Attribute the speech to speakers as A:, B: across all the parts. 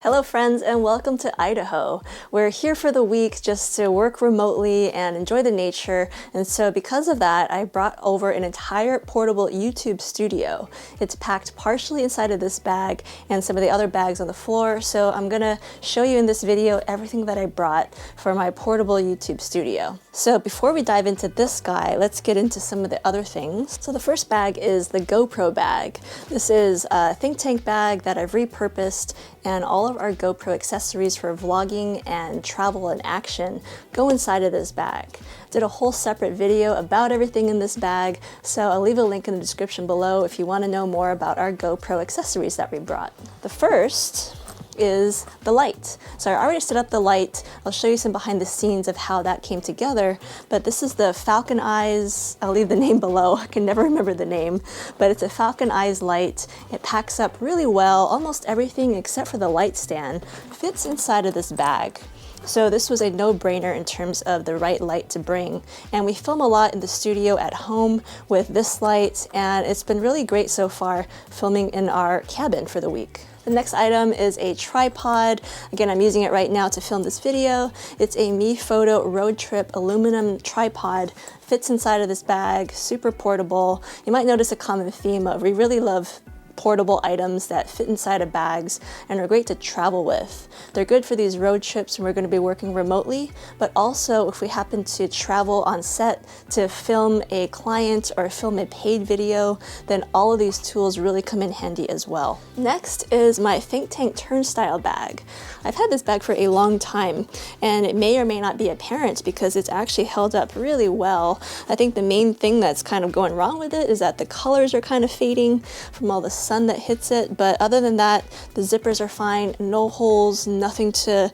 A: Hello friends and welcome to Idaho. We're here for the week just to work remotely and enjoy the nature, and so because of that I brought over an entire portable YouTube studio. It's packed partially inside of this bag and some of the other bags on the floor, so I'm gonna show you in this video everything that I brought for my portable YouTube studio. So before we dive into this guy, let's get into some of the other things. So the first bag is the GoPro bag. This is a think tank bag that I've repurposed, and all of our GoPro accessories for vlogging and travel and action go inside of this bag. Did a whole separate video about everything in this bag, so I'll leave a link in the description below if you want to know more about our GoPro accessories that we brought. The first is the light. So I already set up the light. I'll show you some behind the scenes of how that came together, but this is the Falcon Eyes. I'll leave the name below. I can never remember the name, but it's a Falcon Eyes light. It packs up really well. Almost everything except for the light stand fits inside of this bag. So this was a no-brainer in terms of the right light to bring. And we film a lot in the studio at home with this light, and it's been really great so far filming in our cabin for the week. The next item is a tripod. Again, I'm using it right now to film this video. It's a MePhoto Road Trip aluminum tripod. Fits inside of this bag, super portable. You might notice a common theme of we really love portable items that fit inside of bags and are great to travel with. They're good for these road trips when we're going to be working remotely, but also if we happen to travel on set to film a client or film a paid video, then all of these tools really come in handy as well. Next is my Think Tank turnstile bag. I've had this bag for a long time, and it may or may not be apparent because it's actually held up really well. I think the main thing that's kind of going wrong with it is that the colors are kind of fading from all the sun that hits it, but other than that, the zippers are fine, no holes, nothing to,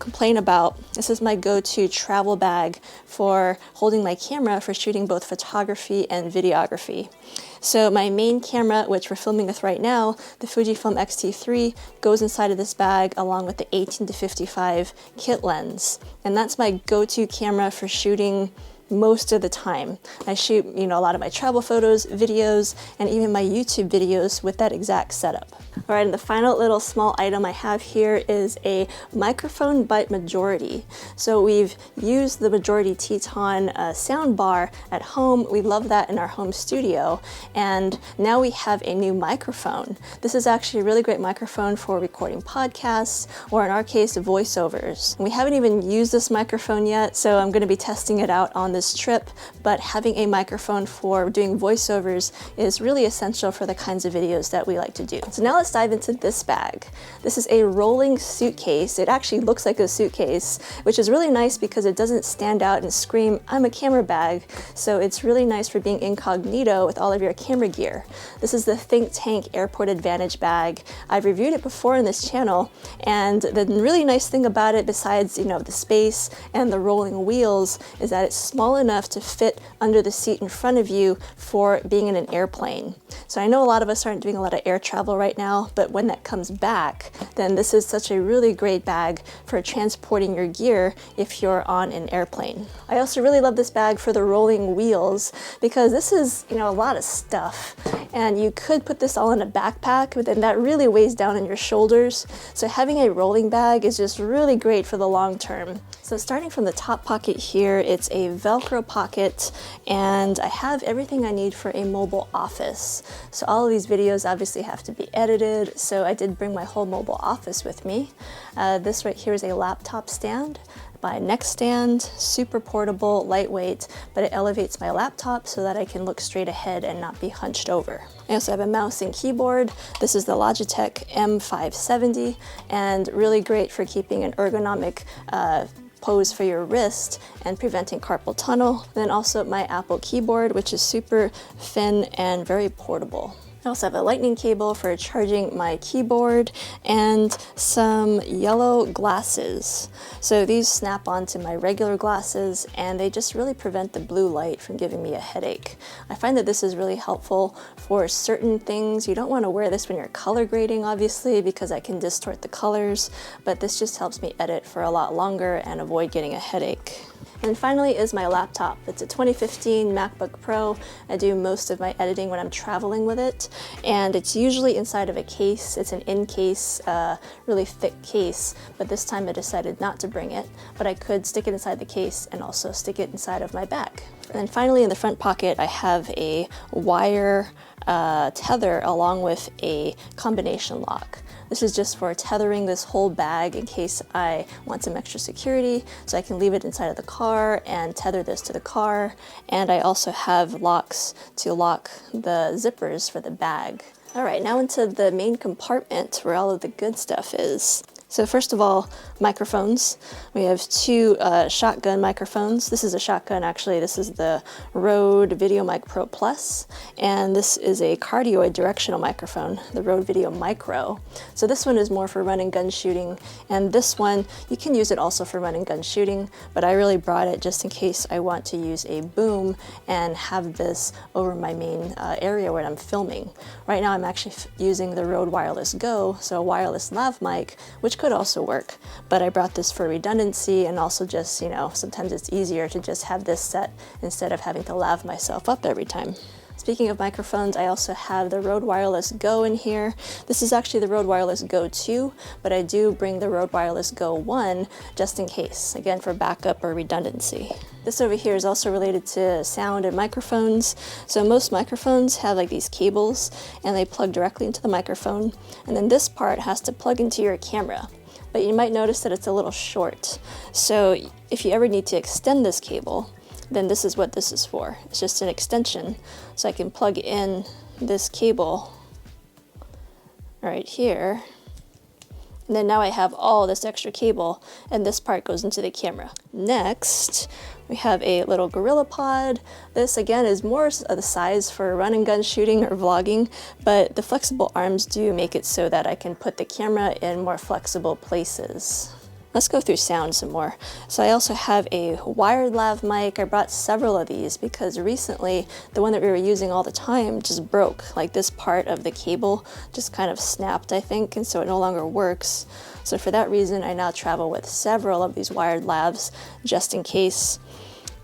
A: complain about. This is my go-to travel bag for holding my camera for shooting both photography and videography. So my main camera, which we're filming with right now, the Fujifilm X-T3, goes inside of this bag along with the 18-55 kit lens. And that's my go-to camera for shooting most of the time. I shoot, a lot of my travel photos, videos, and even my YouTube videos with that exact setup. All right, and the final little small item I have here is a microphone by Majority. So we've used the Majority Teton sound bar at home. We love that in our home studio, and now we have a new microphone. This is actually a really great microphone for recording podcasts, or in our case, voiceovers. We haven't even used this microphone yet, so I'm going to be testing it out on this trip, but having a microphone for doing voiceovers is really essential for the kinds of videos that we like to do. So now let's dive into this bag. This is a rolling suitcase. It actually looks like a suitcase, which is really nice because it doesn't stand out and scream, I'm a camera bag. So it's really nice for being incognito with all of your camera gear. This is the Think Tank Airport Advantage bag. I've reviewed it before in this channel, and the really nice thing about it, besides the space and the rolling wheels, is that it's small enough to fit under the seat in front of you for being in an airplane. So I know a lot of us aren't doing a lot of air travel right now, but when that comes back, then this is such a really great bag for transporting your gear if you're on an airplane. I also really love this bag for the rolling wheels because this is, a lot of stuff, and you could put this all in a backpack, but then that really weighs down on your shoulders. So having a rolling bag is just really great for the long term. So starting from the top pocket here, it's a Velcro pocket, and I have everything I need for a mobile office. So all of these videos obviously have to be edited, so I did bring my whole mobile office with me. This right here is a laptop stand by Nextstand, super portable, lightweight, but it elevates my laptop so that I can look straight ahead and not be hunched over. I also have a mouse and keyboard. This is the Logitech M570, and really great for keeping an ergonomic pose for your wrist and preventing carpal tunnel. And then also my Apple keyboard, which is super thin and very portable. I also have a lightning cable for charging my keyboard and some yellow glasses. So these snap onto my regular glasses, and they just really prevent the blue light from giving me a headache. I find that this is really helpful for certain things. You don't want to wear this when you're color grading, obviously, because I can distort the colors, but this just helps me edit for a lot longer and avoid getting a headache. And finally is my laptop. It's a 2015 MacBook Pro. I do most of my editing when I'm traveling with it. it, and it's usually inside of a case. It's an in-case, really thick case, but this time I decided not to bring it, but I could stick it inside the case and also stick it inside of my bag. And then finally in the front pocket I have a wire tether along with a combination lock. This is just for tethering this whole bag in case I want some extra security, so I can leave it inside of the car and tether this to the car. And I also have locks to lock the zippers for the bag. All right, now into the main compartment where all of the good stuff is. So first of all, microphones. We have two shotgun microphones. This is a shotgun, actually. This is the Rode VideoMic Pro Plus, and this is a cardioid directional microphone, the Rode Video Micro. So this one is more for run and gun shooting, and this one, you can use it also for run and gun shooting, but I really brought it just in case I want to use a boom and have this over my main area where I'm filming. Right now I'm actually using the Rode Wireless Go, so a wireless lav mic, which could also work, but I brought this for redundancy and also just, you know, sometimes it's easier to just have this set instead of having to lav myself up every time. Speaking of microphones, I also have the Rode Wireless Go in here. This is actually the Rode Wireless Go 2, but I do bring the Rode Wireless Go 1 just in case, again for backup or redundancy. This over here is also related to sound and microphones. So most microphones have like these cables and they plug directly into the microphone, and then this part has to plug into your camera. But you might notice that it's a little short. So if you ever need to extend this cable, then this is what this is for. It's just an extension. So I can plug in this cable right here. And then now I have all this extra cable, and this part goes into the camera. Next, we have a little GorillaPod. This again is more of the size for run and gun shooting or vlogging, but the flexible arms do make it so that I can put the camera in more flexible places. Let's go through sound some more. So I also have a wired lav mic. I brought several of these because recently the one that we were using all the time just broke. Like this part of the cable just kind of snapped, I think, and so it no longer works. So for that reason, I now travel with several of these wired lavs just in case.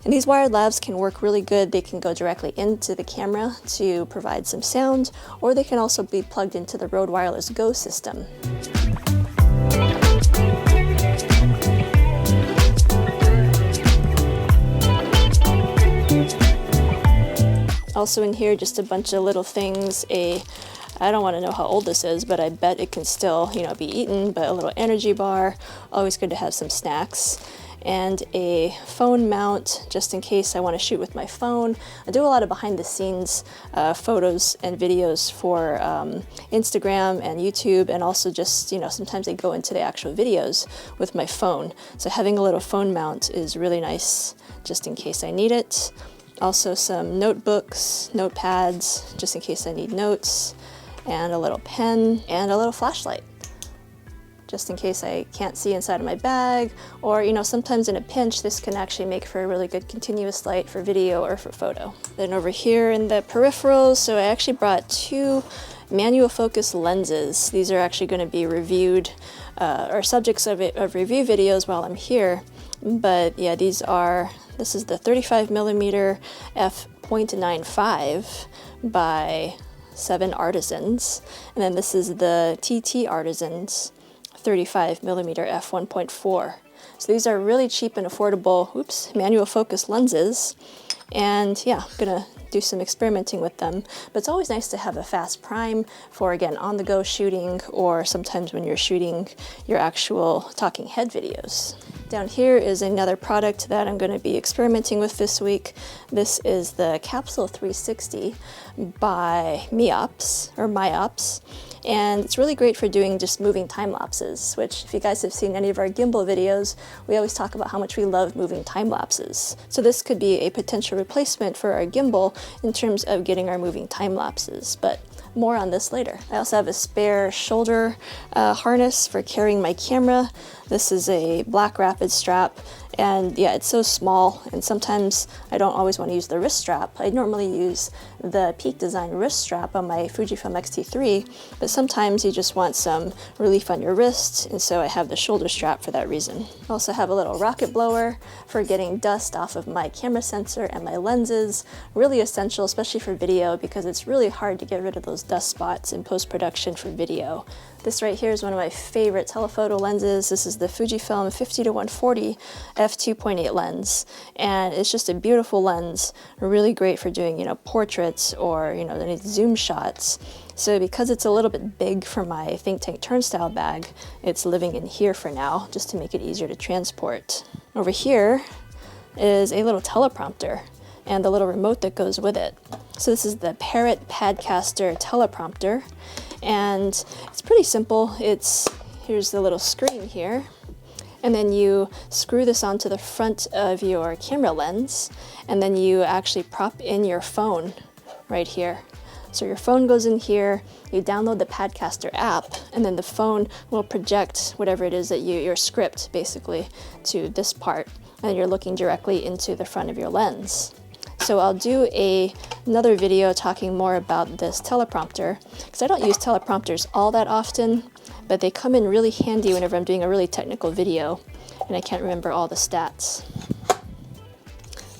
A: And these wired lavs can work really good. They can go directly into the camera to provide some sound, or they can also be plugged into the Rode Wireless Go system. Also in here, just a bunch of little things. I don't want to know how old this is, but I bet it can still, you know, be eaten, but a little energy bar, always good to have some snacks. And a phone mount, just in case I want to shoot with my phone. I do a lot of behind the scenes photos and videos for Instagram and YouTube, and also just, you know, sometimes they go into the actual videos with my phone. So having a little phone mount is really nice, just in case I need it. Also some notebooks, notepads, just in case I need notes, and a little pen, and a little flashlight, just in case I can't see inside of my bag, or, you know, sometimes in a pinch, this can actually make for a really good continuous light for video or for photo. Then over here in the peripherals, so I actually brought two manual focus lenses. These are actually going to be reviewed, or subjects of review videos while I'm here, but yeah, this is the 35mm f.95 by 7 Artisans, and then this is the TT Artisans 35mm f1.4. So these are really cheap and affordable, manual focus lenses, and yeah, I'm gonna do some experimenting with them. But it's always nice to have a fast prime for, again, on-the-go shooting, or sometimes when you're shooting your actual talking head videos. Down here is another product that I'm going to be experimenting with this week. This is the Capsule 360 by Miops, and it's really great for doing just moving time lapses, which, if you guys have seen any of our gimbal videos, we always talk about how much we love moving time lapses. So this could be a potential replacement for our gimbal in terms of getting our moving time lapses, but more on this later. I also have a spare shoulder harness for carrying my camera. This is a Black Rapid strap, and yeah, it's so small, and sometimes I don't always want to use the wrist strap. I normally use the Peak Design wrist strap on my Fujifilm X-T3, but sometimes you just want some relief on your wrist, and so I have the shoulder strap for that reason. I also have a little rocket blower for getting dust off of my camera sensor and my lenses. Really essential, especially for video, because it's really hard to get rid of those dust spots in post-production for video. This right here is one of my favorite telephoto lenses. This is the Fujifilm 50-140 f2.8 lens, and it's just a beautiful lens, really great for doing, portraits or, any zoom shots. So because it's a little bit big for my Think Tank turnstile bag, it's living in here for now, just to make it easier to transport. Over here is a little teleprompter and the little remote that goes with it. So this is the Parrot Padcaster teleprompter, and it's pretty simple. Here's the little screen here, and then you screw this onto the front of your camera lens, and then you actually prop in your phone right here. So your phone goes in here, you download the Padcaster app, and then the phone will project whatever it is that your script basically to this part, and you're looking directly into the front of your lens. So I'll do another video talking more about this teleprompter, because I don't use teleprompters all that often, but they come in really handy whenever I'm doing a really technical video and I can't remember all the stats.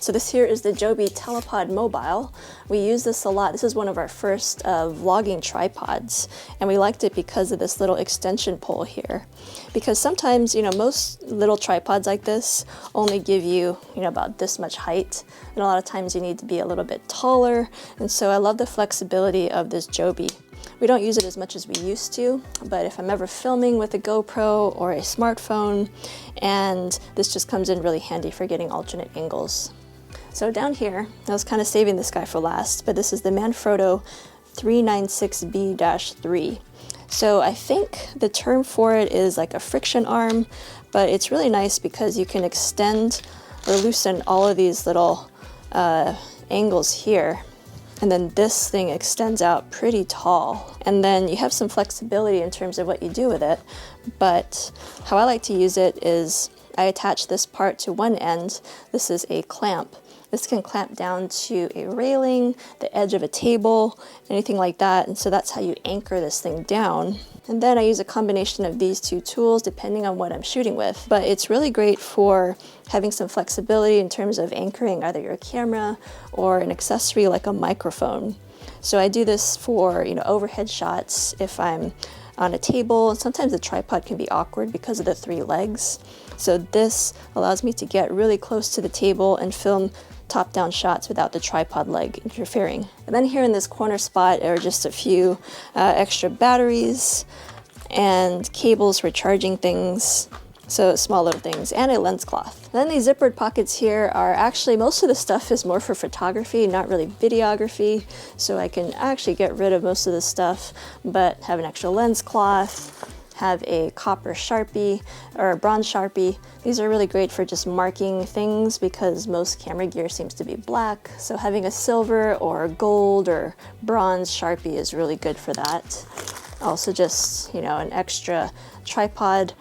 A: So this here is the Joby Telepod Mobile. We use this a lot. This is one of our first vlogging tripods, and we liked it because of this little extension pole here. Because sometimes, most little tripods like this only give you, about this much height, and a lot of times you need to be a little bit taller, and so I love the flexibility of this Joby. We don't use it as much as we used to, but if I'm ever filming with a GoPro or a smartphone, and this just comes in really handy for getting alternate angles. So down here, I was kind of saving this guy for last, but this is the Manfrotto 396B-3. So I think the term for it is like a friction arm, but it's really nice because you can extend or loosen all of these little angles here. And then this thing extends out pretty tall. And then you have some flexibility in terms of what you do with it. But how I like to use it is I attach this part to one end. This is a clamp. This can clamp down to a railing, the edge of a table, anything like that. And so that's how you anchor this thing down. And then I use a combination of these two tools depending on what I'm shooting with. But it's really great for having some flexibility in terms of anchoring either your camera or an accessory like a microphone. So I do this for, overhead shots if I'm on a table. Sometimes the tripod can be awkward because of the 3 legs. So this allows me to get really close to the table and film top-down shots without the tripod leg interfering. And then here in this corner spot are just a few extra batteries and cables for charging things. So small little things, and a lens cloth. Then these zippered pockets here are actually, most of the stuff is more for photography, not really videography. So I can actually get rid of most of the stuff, but have an extra lens cloth, have a copper Sharpie or a bronze Sharpie. These are really great for just marking things because most camera gear seems to be black. So having a silver or gold or bronze Sharpie is really good for that. Also just, an extra tripod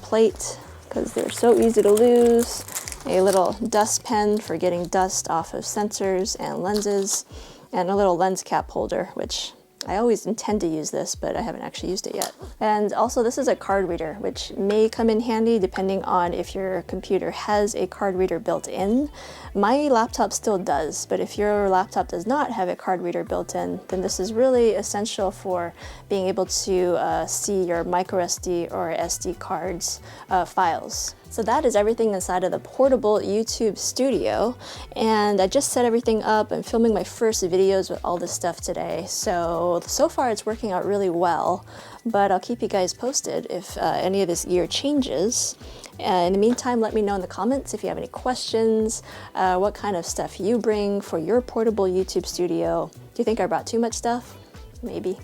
A: plate because they're so easy to lose. A little dust pen for getting dust off of sensors and lenses, and a little lens cap holder, which I always intend to use this, but I haven't actually used it yet. And also this is a card reader, which may come in handy depending on if your computer has a card reader built in. My laptop still does, but if your laptop does not have a card reader built in, then this is really essential for being able to see your microSD or SD cards files. So that is everything inside of the portable YouTube studio, and I just set everything up. I'm filming my first videos with all this stuff today, so far it's working out really well, but I'll keep you guys posted if any of this gear changes. In the meantime, let me know in the comments if you have any questions, what kind of stuff you bring for your portable YouTube studio. Do you think I brought too much stuff? Maybe.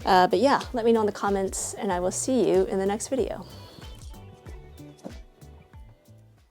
A: But yeah, let me know in the comments, and I will see you in the next video.